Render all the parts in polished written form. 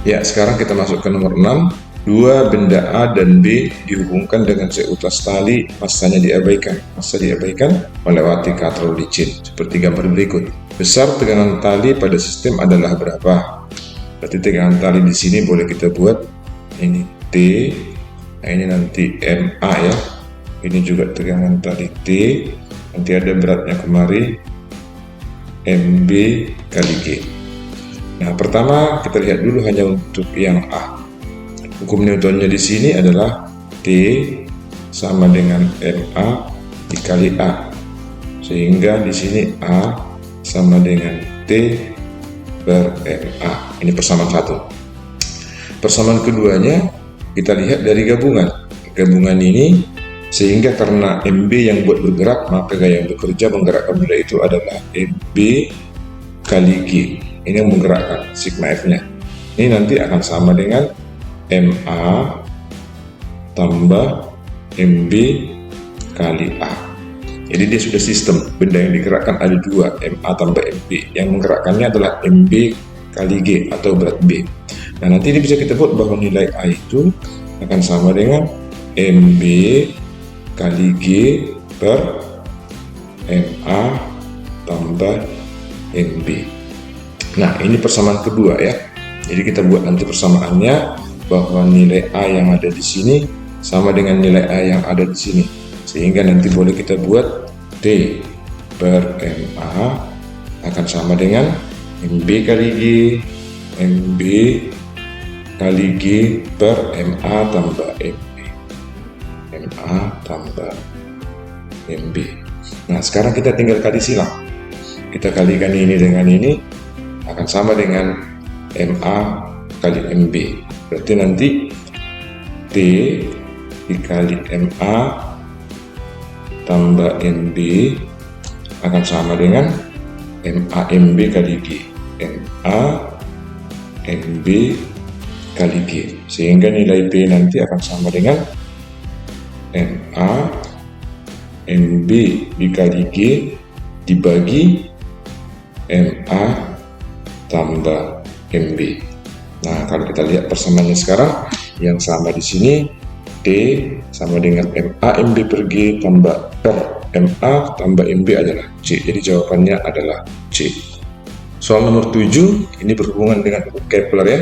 Ya, sekarang kita masuk ke nomor 6. Dua benda A dan B dihubungkan dengan seutas tali, masanya diabaikan. Massa diabaikan melewati katrol licin, seperti gambar berikut. Besar tegangan tali pada sistem adalah berapa? Berarti tegangan tali di sini boleh kita buat ini T, nah ini nanti MA ya. Ini juga tegangan tali T, nanti ada beratnya kemari MB kali G. Nah, pertama kita lihat dulu hanya untuk yang A. Hukum Newtonnya di sini adalah T sama dengan MA dikali A. Sehingga di sini A sama dengan T per MA. Ini persamaan satu. Persamaan keduanya kita lihat dari gabungan. Gabungan ini sehingga karena MB yang buat bergerak, maka gaya yang bekerja menggerakkan benda itu adalah MB kali G. Ini yang menggerakkan sigma F-nya. Ini nanti akan sama dengan MA tambah MB kali A. Jadi dia sudah sistem, benda yang digerakkan ada dua, MA tambah MB. Yang menggerakkannya adalah MB kali G atau berat B. Nah, nanti ini bisa kita buat bahwa nilai A itu akan sama dengan MB kali G per MA tambah MB. Nah, ini persamaan kedua ya. Jadi kita buat nanti persamaannya bahwa nilai A yang ada di sini sama dengan nilai A yang ada di sini. Sehingga nanti boleh kita buat T per MA akan sama dengan MB kali G, MB kali G per MA tambah MB. MA tambah MB. Nah, sekarang kita tinggal kali silang. Kita kalikan ini dengan ini akan sama dengan MA kali MB. Berarti nanti T dikali MA tambah MB akan sama dengan MA MB kali G. MA MB kali G. Sehingga nilai P nanti akan sama dengan MA MB dikali G dibagi MA tambah MB. Nah, kalau kita lihat persamaannya sekarang, yang sama di sini T sama dengan MA MB per G tambah per MA tambah MB adalah C. Jadi jawabannya adalah C. Soal nomor 7 ini berhubungan dengan hukum Kepler ya.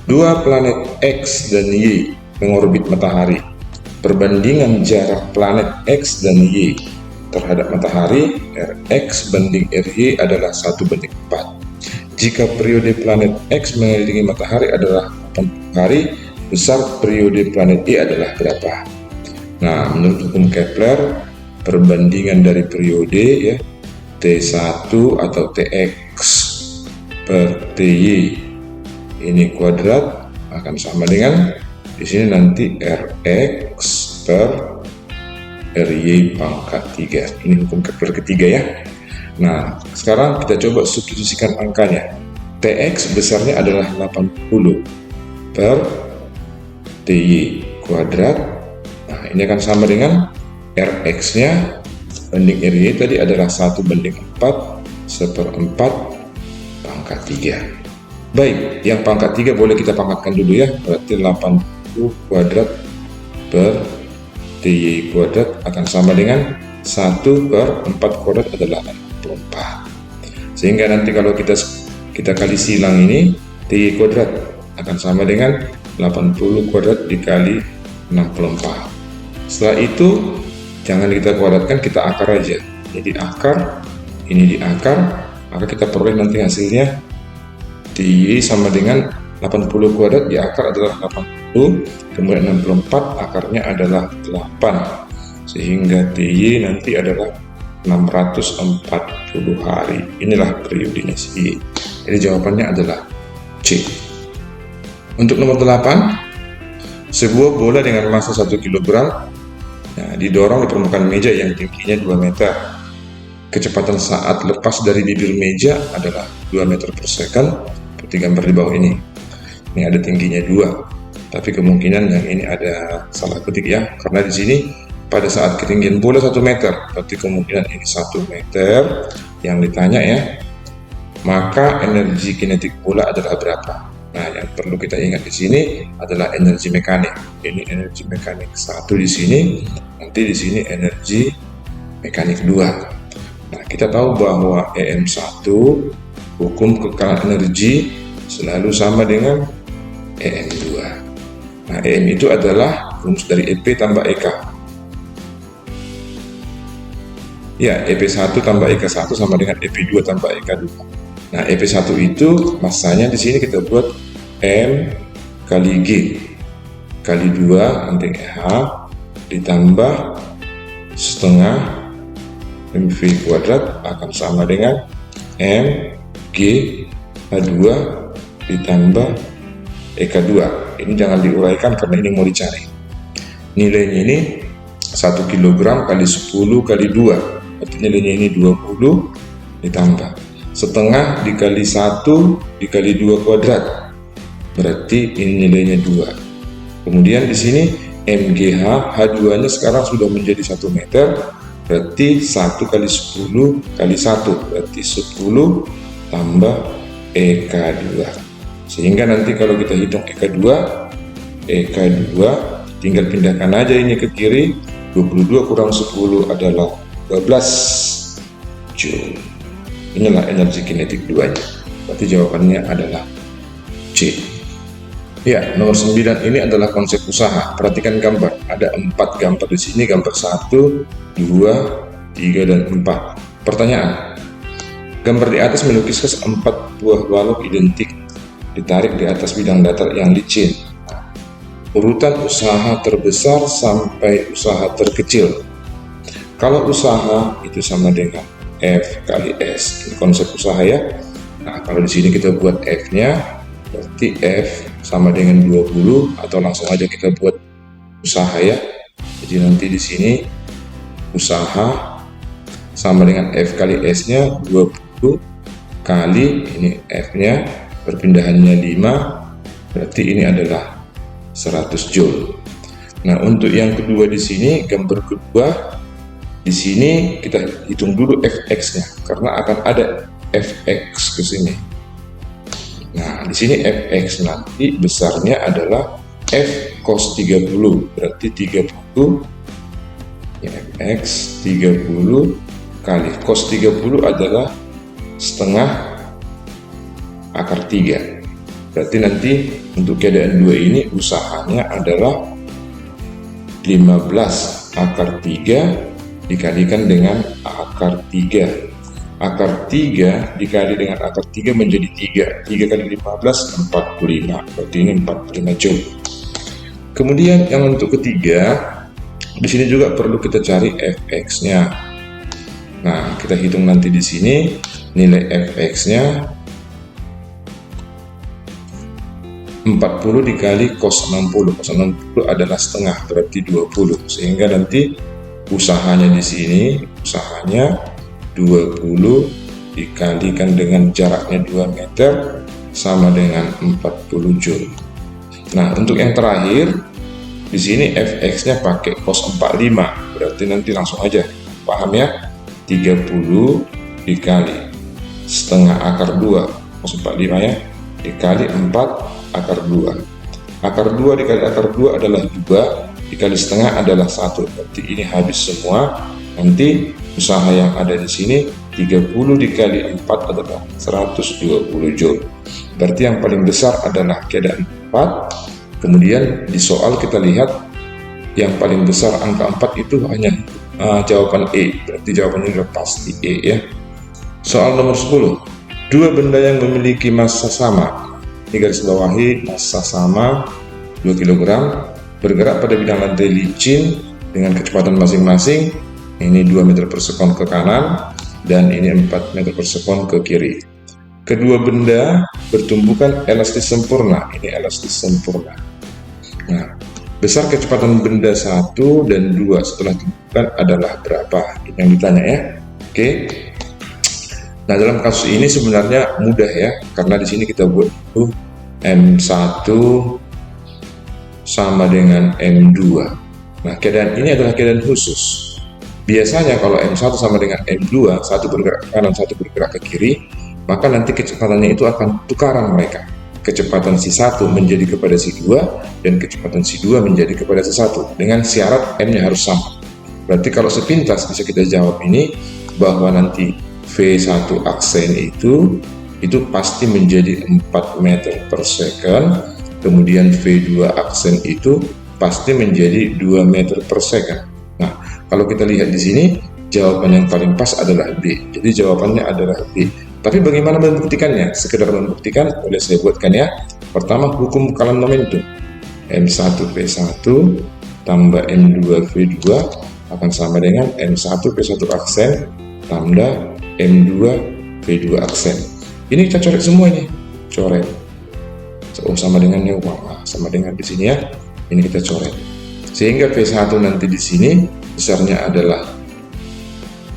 Dua planet X dan Y mengorbit matahari. Perbandingan jarak planet X dan Y terhadap matahari Rx banding Ry adalah 1:4. Jika periode planet X mengelilingi matahari adalah 80 hari, besar periode planet Y adalah berapa? Nah, menurut hukum Kepler, perbandingan dari periode ya T1 atau Tx per Ty ini kuadrat akan sama dengan di sini nanti Rx per Ry pangkat 3. Ini hukum Kepler ketiga ya. Nah, sekarang kita coba substitusikan angkanya. Tx besarnya adalah 80 per Ty kuadrat. Nah, ini akan sama dengan Rx-nya banding Ry tadi adalah 1:4 1/4 pangkat 3. Baik, yang pangkat 3 boleh kita pangkatkan dulu ya. Berarti 80 kuadrat per Ty kuadrat akan sama dengan 1/4 kuadrat adalah 64. Sehingga nanti kalau kita kali silang ini Ty kuadrat akan sama dengan 80 kuadrat dikali 64. Setelah itu jangan kita kuadratkan, kita akar aja. Jadi akar ini di akar, maka kita peroleh nanti hasilnya Ty sama dengan 80 kuadrat di akar adalah 80, kemudian 64 akarnya adalah 8. Sehingga Ty nanti adalah 640 hari. Inilah periodenya si Y. Jadi jawabannya adalah C. Untuk nomor 8, sebuah bola dengan massa 1 kg didorong di permukaan meja yang tingginya 2 meter. Kecepatan saat lepas dari bibir meja adalah 2 meter per second, seperti gambar di bawah ini. Ini ada tingginya 2, tapi kemungkinan yang ini ada salah ketik ya, karena di sini pada saat ketinggian bola 1 meter, berarti kemungkinan ini 1 meter yang ditanya ya. Maka energi kinetik bola adalah berapa? Nah, yang perlu kita ingat di sini adalah energi mekanik. Ini energi mekanik 1 di sini, nanti di sini energi mekanik 2. Nah, kita tahu bahwa EM1 hukum kekalahan energi selalu sama dengan EM2. Nah, EM itu adalah rumus dari EP tambah EK. Ya, EP1 tambah EK1 sama dengan EP2 tambah EK2. Nah, EP1 itu massanya di sini kita buat M kali G kali 2 nanti H ditambah setengah MV kuadrat akan sama dengan M G H2 ditambah EK2. Ini jangan diuraikan karena ini mau dicari. Nilainya ini 1 kg kali 10 kali 2. Berarti nilainya ini 20 ditambah setengah dikali 1 dikali 2 kuadrat. Berarti ini nilainya 2. Kemudian di sini MGH H2-nya sekarang sudah menjadi 1 meter. Berarti 1 kali 10 kali 1 berarti 10 tambah EK2. Sehingga nanti kalau kita hitung EK2 tinggal pindahkan aja ini ke kiri. 22 kurang 10 adalah 12 Joule. Inilah energi kinetik 2-nya. Berarti jawabannya adalah C. Ya, nomor 9 ini adalah konsep usaha. Perhatikan gambar. Ada 4 gambar di sini, gambar 1, 2, 3, dan 4. Pertanyaan. Gambar di atas melukiskan 4 buah balok identik ditarik di atas bidang datar yang licin. Urutan usaha terbesar sampai usaha terkecil. Kalau usaha itu sama dengan F kali S. Ini konsep usaha ya. Nah, kalau di sini kita buat F-nya, berarti F sama dengan 20 atau langsung aja kita buat usaha ya. Jadi nanti di sini usaha sama dengan F kali S-nya 20 kali ini F-nya perpindahannya 5, berarti ini adalah 100 Joule. Nah, untuk yang kedua di sini gambar kedua di sini kita hitung dulu Fx-nya karena akan ada Fx ke sini. Nah, di sini Fx nanti besarnya adalah F cos 30, berarti 30 ya, Fx 30 kali cos 30 adalah setengah akar 3. Berarti nanti untuk keadaan 2 ini usahanya adalah 15 akar 3 dikalikan dengan akar 3. Akar 3 dikali dengan akar 3 menjadi 3. 3 kali 15, 45. Berarti ini 45 Joule. Kemudian yang untuk ketiga, di sini juga perlu kita cari Fx-nya. Nah, kita hitung nanti di sini nilai Fx-nya 40 dikali cos 60. Cos 60 adalah setengah, berarti 20. Sehingga nanti usahanya di sini, usahanya 20 dikalikan dengan jaraknya 2 meter sama dengan 40 Joule. Nah, untuk yang terakhir di sini Fx-nya pakai cos 45, berarti nanti langsung aja paham ya, 30 dikali setengah akar 2 cos 45 ya, dikali 4 akar 2. Akar 2 dikali akar 2 adalah 2, dikali setengah adalah 1, berarti ini habis semua. Nanti usaha yang ada di sini 30 dikali 4 adalah 120 Joule. Berarti yang paling besar adalah keadaan 4. Kemudian di soal kita lihat yang paling besar angka 4 itu hanya jawaban E. Berarti jawabannya sudah pasti E ya. Soal nomor 10. Dua benda yang memiliki massa sama. Ini garis bawahi, massa sama 2 kg, bergerak pada bidang lantai licin dengan kecepatan masing-masing. Ini 2 meter per sekon ke kanan dan ini 4 meter per sekon ke kiri. Kedua benda bertumbukan elastis sempurna. Ini elastis sempurna. Nah, besar kecepatan benda 1 dan 2 setelah tumbukan adalah berapa? Ini yang ditanya ya. Oke. Nah, dalam kasus ini sebenarnya mudah ya, karena di sini kita buat M1 sama dengan M2. Nah, keadaan ini adalah keadaan khusus. Biasanya kalau M1 sama dengan M2, satu bergerak ke kanan, satu bergerak ke kiri, maka nanti kecepatannya itu akan tukaran mereka. kecepatan si 1 menjadi kepada si 2 dan kecepatan si 2 menjadi kepada si 1 dengan syarat M-nya harus sama. Berarti kalau sepintas bisa kita jawab ini bahwa nanti V1 aksen itu pasti menjadi 4 meter per second, kemudian V2 aksen itu pasti menjadi 2 meter per second. Nah, kalau kita lihat di sini, jawaban yang paling pas adalah B. Jadi jawabannya adalah B. Tapi bagaimana membuktikannya? Sekedar membuktikan, boleh saya buatkan ya. Pertama, hukum kalam momentum. M1V1 tambah M2V2 akan sama dengan M1V1 aksen tambah M2V2 aksen. Ini kita coret semua ini. Coret. Sama dengan yang sama dengan di sini ya. Ini kita coret. Sehingga V1 nanti di sini besarnya adalah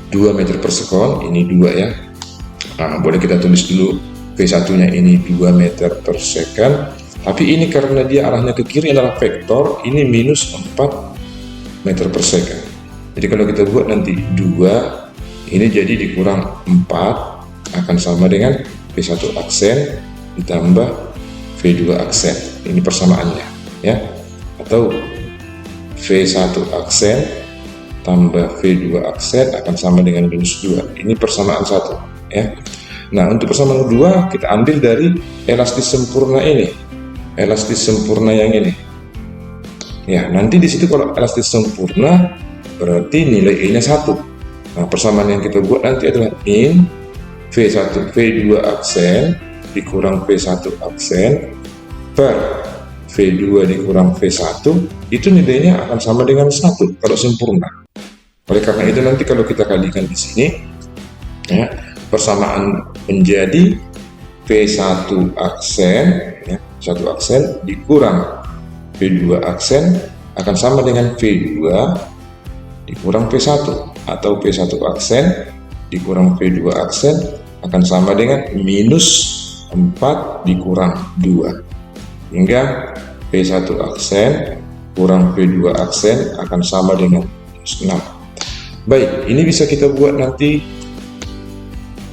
2 meter per sekon, ini 2 ya. Nah, boleh kita tulis dulu V1 nya ini 2 meter per second, tapi ini karena dia arahnya ke kiri adalah vektor, ini minus 4 meter per second. Jadi kalau kita buat nanti 2, ini jadi dikurang 4 akan sama dengan V1 aksen ditambah V2 aksen. Ini persamaannya ya. Atau V1 aksen tambah V2 aksen akan sama dengan minus 2. Ini persamaan 1 ya. Nah, untuk persamaan 2 kita ambil dari elastis sempurna ini. Elastis sempurna yang ini. Ya, nanti di situ kalau elastis sempurna berarti nilai E-nya 1. Nah, persamaan yang kita buat nanti adalah min V2 aksen dikurang V1 aksen per V2 dikurang V1, itu nilainya akan sama dengan 1 kalau sempurna. Oleh karena itu nanti kalau kita kalikan di sini, ya, persamaan menjadi V1 aksen, ya, 1 aksen dikurang V2 aksen akan sama dengan V2 dikurang V1, atau V1 aksen dikurang V2 aksen akan sama dengan minus 4 dikurang 2. Hingga V1 aksen kurang V2 aksen akan sama dengan 6. Baik, ini bisa kita buat nanti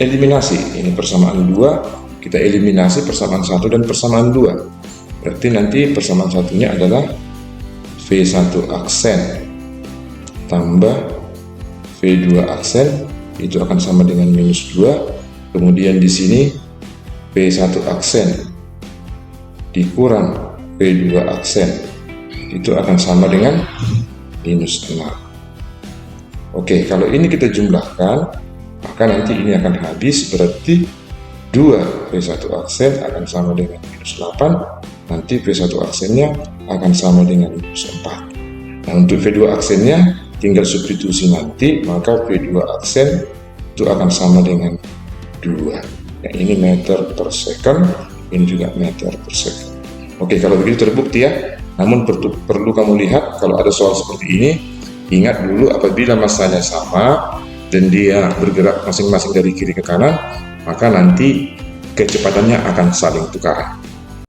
eliminasi. Ini persamaan 2, kita eliminasi persamaan 1 dan persamaan 2. Berarti nanti persamaan satunya adalah V1 aksen tambah V2 aksen, itu akan sama dengan minus 2. Kemudian di sini V1 aksen dikurang V2 aksen, itu akan sama dengan minus 6. Oke, kalau ini kita jumlahkan, maka nanti ini akan habis, berarti 2 V1 aksen akan sama dengan minus 8, nanti V1 aksennya akan sama dengan minus 4. Nah, untuk V2 aksennya tinggal substitusi nanti, maka V2 aksen itu akan sama dengan 2. Nah, ini meter per second, ini juga meter per second. Oke, kalau begitu terbukti ya. Namun perlu kamu lihat kalau ada soal seperti ini, ingat dulu apabila masanya sama dan dia bergerak masing-masing dari kiri ke kanan, maka nanti kecepatannya akan saling tukaran.